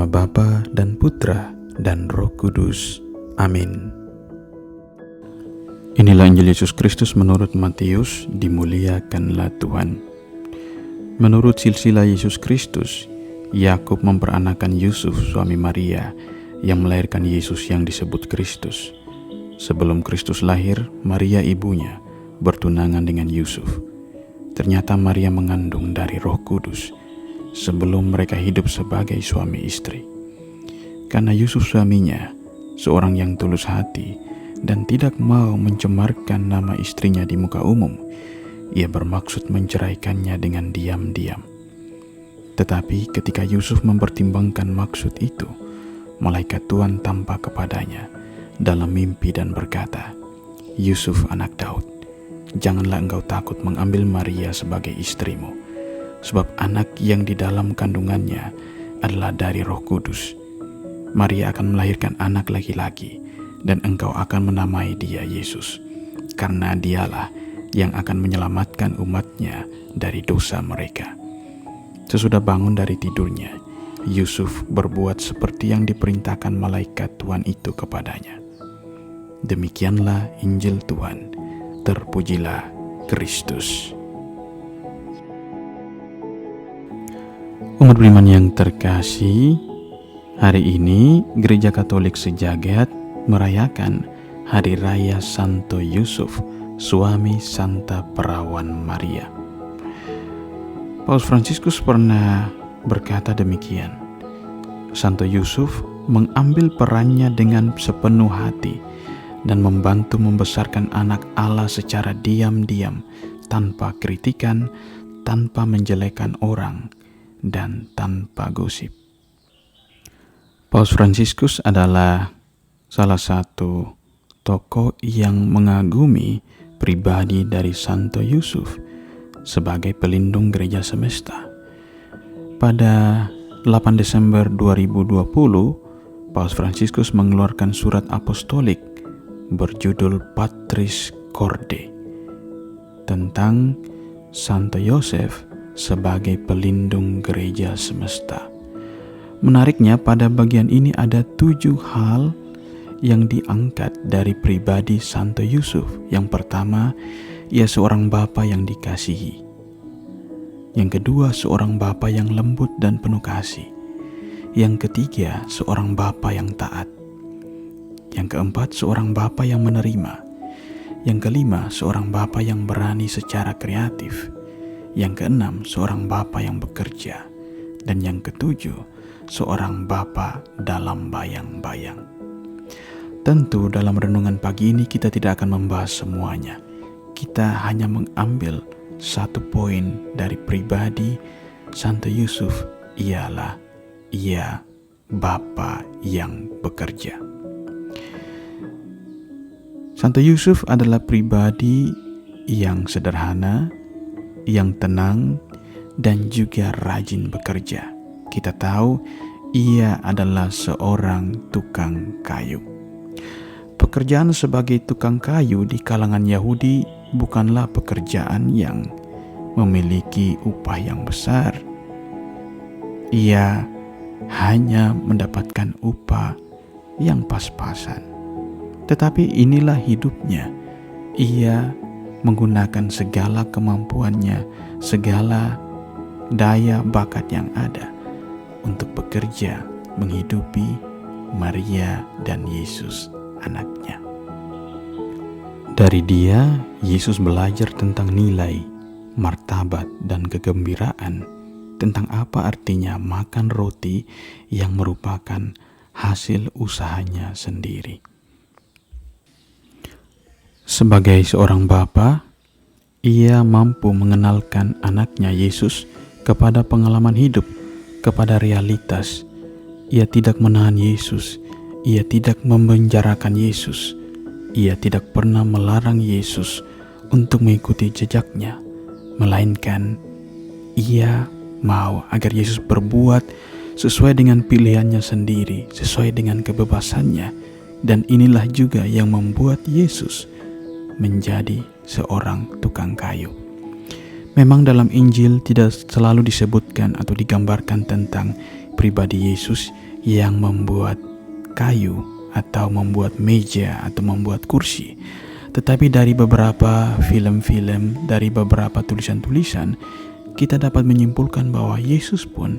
nama Bapa dan Putra dan Roh Kudus. Amin. Inilah Injil Yesus Kristus menurut Matius, dimuliakanlah Tuhan. Menurut silsilah Yesus Kristus, Yakub memperanakan Yusuf suami Maria yang melahirkan Yesus yang disebut Kristus. Sebelum Kristus lahir, Maria ibunya bertunangan dengan Yusuf. Ternyata Maria mengandung dari Roh Kudus sebelum mereka hidup sebagai suami istri. Karena Yusuf suaminya seorang yang tulus hati dan tidak mau mencemarkan nama istrinya di muka umum, ia bermaksud menceraikannya dengan diam-diam. Tetapi ketika Yusuf mempertimbangkan maksud itu, malaikat Tuhan tampak kepadanya dalam mimpi dan berkata, "Yusuf anak Daud, janganlah engkau takut mengambil Maria sebagai istrimu, sebab anak yang di dalam kandungannya adalah dari Roh Kudus. Maria akan melahirkan anak laki-laki, dan engkau akan menamai dia Yesus, karena dialah yang akan menyelamatkan umatnya dari dosa mereka." Sesudah bangun dari tidurnya, Yusuf berbuat seperti yang diperintahkan malaikat Tuhan itu kepadanya. Demikianlah Injil Tuhan. Terpujilah Kristus. Umat beriman yang terkasih, hari ini Gereja Katolik sejagat merayakan Hari Raya Santo Yusuf, suami Santa Perawan Maria. Paus Fransiskus pernah berkata demikian, Santo Yusuf mengambil perannya dengan sepenuh hati dan membantu membesarkan anak Allah secara diam-diam, tanpa kritikan, tanpa menjelekan orang, dan tanpa gosip. Paus Fransiskus adalah salah satu tokoh yang mengagumi pribadi dari Santo Yusuf sebagai pelindung gereja semesta. Pada 8 Desember 2020, Paus Fransiskus mengeluarkan surat apostolik berjudul Patris Corde tentang Santo Yosef sebagai pelindung gereja semesta. Menariknya, pada bagian ini ada 7 hal yang diangkat dari pribadi Santo Yusuf. Yang pertama, ia seorang bapa yang dikasihi. Yang kedua, seorang bapa yang lembut dan penuh kasih. Yang ketiga, seorang bapa yang taat. Yang keempat, seorang bapa yang menerima. Yang kelima, seorang bapa yang berani secara kreatif. Yang keenam, seorang bapa yang bekerja. Dan yang ketujuh, seorang bapa dalam bayang-bayang. Tentu dalam renungan pagi ini kita tidak akan membahas semuanya. Kita hanya mengambil satu poin dari pribadi Santo Yusuf, ialah ia bapa yang bekerja. Santo Yusuf adalah pribadi yang sederhana, yang tenang, dan juga rajin bekerja. Kita tahu ia adalah seorang tukang kayu. Pekerjaan sebagai tukang kayu di kalangan Yahudi bukanlah pekerjaan yang memiliki upah yang besar. Ia hanya mendapatkan upah yang pas-pasan. Tetapi inilah hidupnya. Ia menggunakan segala kemampuannya, segala daya bakat yang ada untuk bekerja menghidupi Maria dan Yesus anaknya. Dari dia, Yesus belajar tentang nilai, martabat, dan kegembiraan, tentang apa artinya makan roti yang merupakan hasil usahanya sendiri. Sebagai seorang bapa, ia mampu mengenalkan anaknya Yesus kepada pengalaman hidup, kepada realitas. Ia tidak menahan Yesus, ia tidak memenjarakan Yesus, ia tidak pernah melarang Yesus untuk mengikuti jejaknya, melainkan ia mau agar Yesus berbuat sesuai dengan pilihannya sendiri, sesuai dengan kebebasannya. Dan inilah juga yang membuat Yesus menjadi seorang tukang kayu. Memang dalam Injil tidak selalu disebutkan atau digambarkan tentang pribadi Yesus yang membuat kayu atau membuat meja atau membuat kursi. Tetapi dari beberapa film-film, dari beberapa tulisan-tulisan, kita dapat menyimpulkan bahwa Yesus pun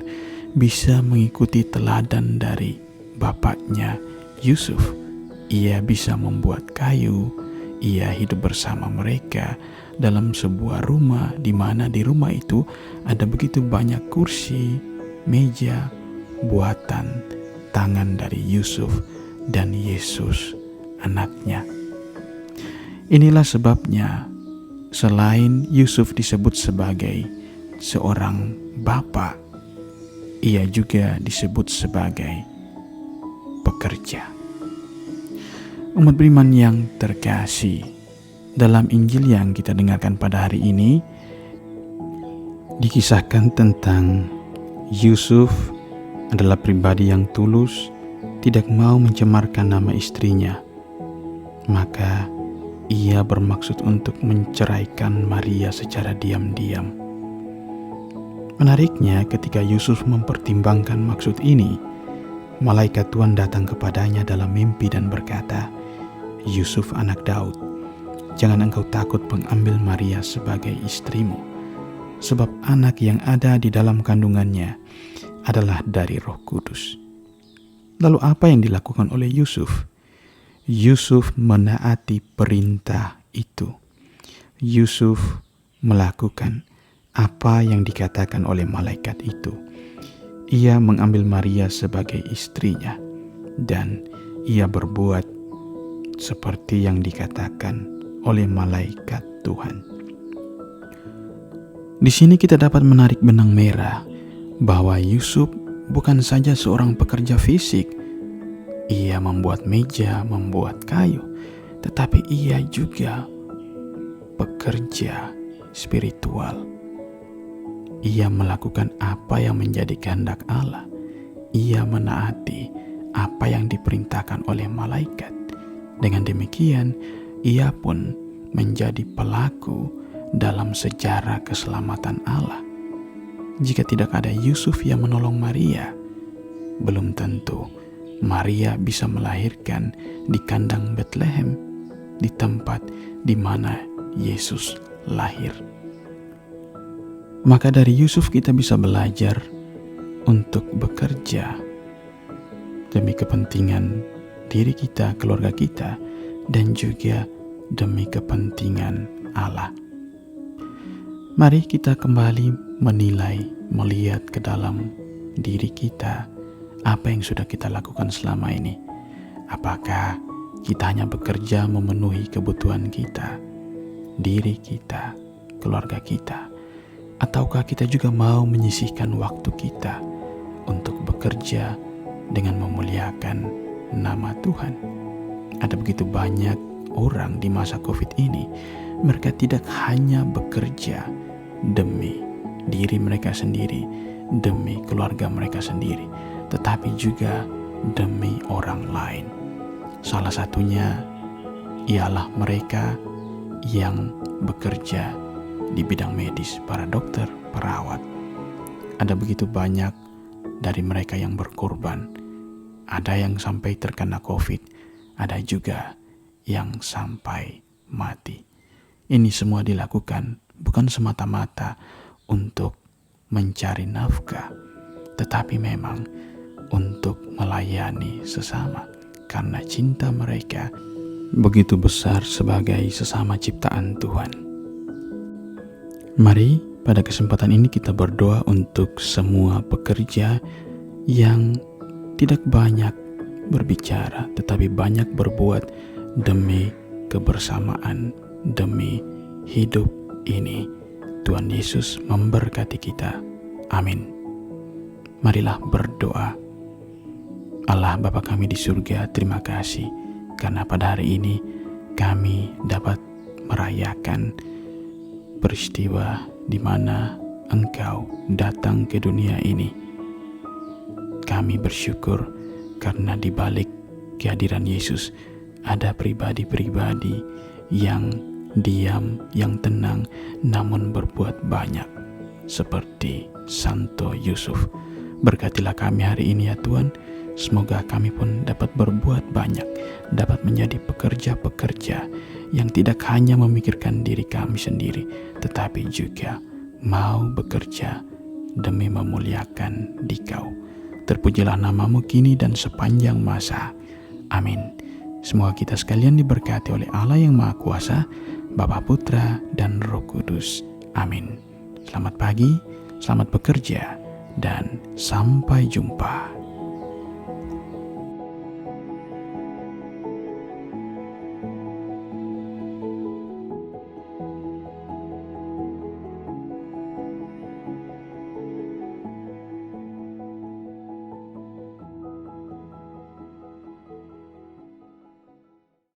bisa mengikuti teladan dari bapaknya Yusuf. Ia bisa membuat kayu, ia hidup bersama mereka dalam sebuah rumah, di mana di rumah itu ada begitu banyak kursi, meja, buatan tangan dari Yusuf dan Yesus anaknya. Inilah sebabnya selain Yusuf disebut sebagai seorang bapa, ia juga disebut sebagai pekerja. Umat beriman yang terkasih, dalam Injil yang kita dengarkan pada hari ini dikisahkan tentang Yusuf adalah pribadi yang tulus, tidak mau mencemarkan nama istrinya. Maka ia bermaksud untuk menceraikan Maria secara diam-diam. Menariknya, ketika Yusuf mempertimbangkan maksud ini, malaikat Tuhan datang kepadanya dalam mimpi dan berkata, "Yusuf anak Daud, jangan engkau takut mengambil Maria sebagai istrimu, sebab anak yang ada di dalam kandungannya adalah dari Roh Kudus." Lalu apa yang dilakukan oleh Yusuf? Yusuf menaati perintah itu. Yusuf melakukan apa yang dikatakan oleh malaikat itu. Ia mengambil Maria sebagai istrinya dan ia berbuat seperti yang dikatakan oleh malaikat Tuhan. Di sini kita dapat menarik benang merah bahwa Yusuf bukan saja seorang pekerja fisik. Ia membuat meja, membuat kayu, tetapi ia juga pekerja spiritual. Ia melakukan apa yang menjadi kehendak Allah. Ia menaati apa yang diperintahkan oleh malaikat. Dengan demikian, ia pun menjadi pelaku dalam sejarah keselamatan Allah. Jika tidak ada Yusuf yang menolong Maria, belum tentu Maria bisa melahirkan di kandang Betlehem, di tempat di mana Yesus lahir. Maka dari Yusuf kita bisa belajar untuk bekerja demi kepentingan diri kita, keluarga kita, dan juga demi kepentingan Allah. Mari kita kembali menilai, melihat ke dalam diri kita. Apa yang sudah kita lakukan selama ini? Apakah kita hanya bekerja memenuhi kebutuhan kita, diri kita, keluarga kita? Ataukah kita juga mau menyisihkan waktu kita untuk bekerja dengan memuliakan nama Tuhan? Ada begitu banyak orang di masa COVID ini, mereka tidak hanya bekerja demi diri mereka sendiri, demi keluarga mereka sendiri, tetapi juga demi orang lain. Salah satunya ialah mereka yang bekerja di bidang medis, para dokter, perawat. Ada begitu banyak dari mereka yang berkorban. Ada yang sampai terkena COVID, ada juga yang sampai mati. Ini semua dilakukan bukan semata-mata untuk mencari nafkah, tetapi memang untuk melayani sesama, karena cinta mereka begitu besar sebagai sesama ciptaan Tuhan. Mari pada kesempatan ini kita berdoa untuk semua pekerja yang tidak banyak berbicara, tetapi banyak berbuat demi kebersamaan, demi hidup ini. Tuhan Yesus memberkati kita. Amin. Marilah berdoa. Allah Bapa kami di surga, terima kasih karena pada hari ini kami dapat merayakan peristiwa di mana Engkau datang ke dunia ini. Kami bersyukur karena di balik kehadiran Yesus ada pribadi-pribadi yang diam, yang tenang, namun berbuat banyak, seperti Santo Yusuf. Berkatilah kami hari ini ya Tuhan, Semoga kami pun dapat berbuat banyak, dapat menjadi pekerja-pekerja yang tidak hanya memikirkan diri kami sendiri, tetapi juga mau bekerja demi memuliakan Dikau. Terpujilah namamu kini dan sepanjang masa. Amin. Semoga kita sekalian diberkati oleh Allah yang Maha Kuasa, Bapa, Putra, dan Roh Kudus. Amin. Selamat pagi, selamat bekerja, dan sampai jumpa.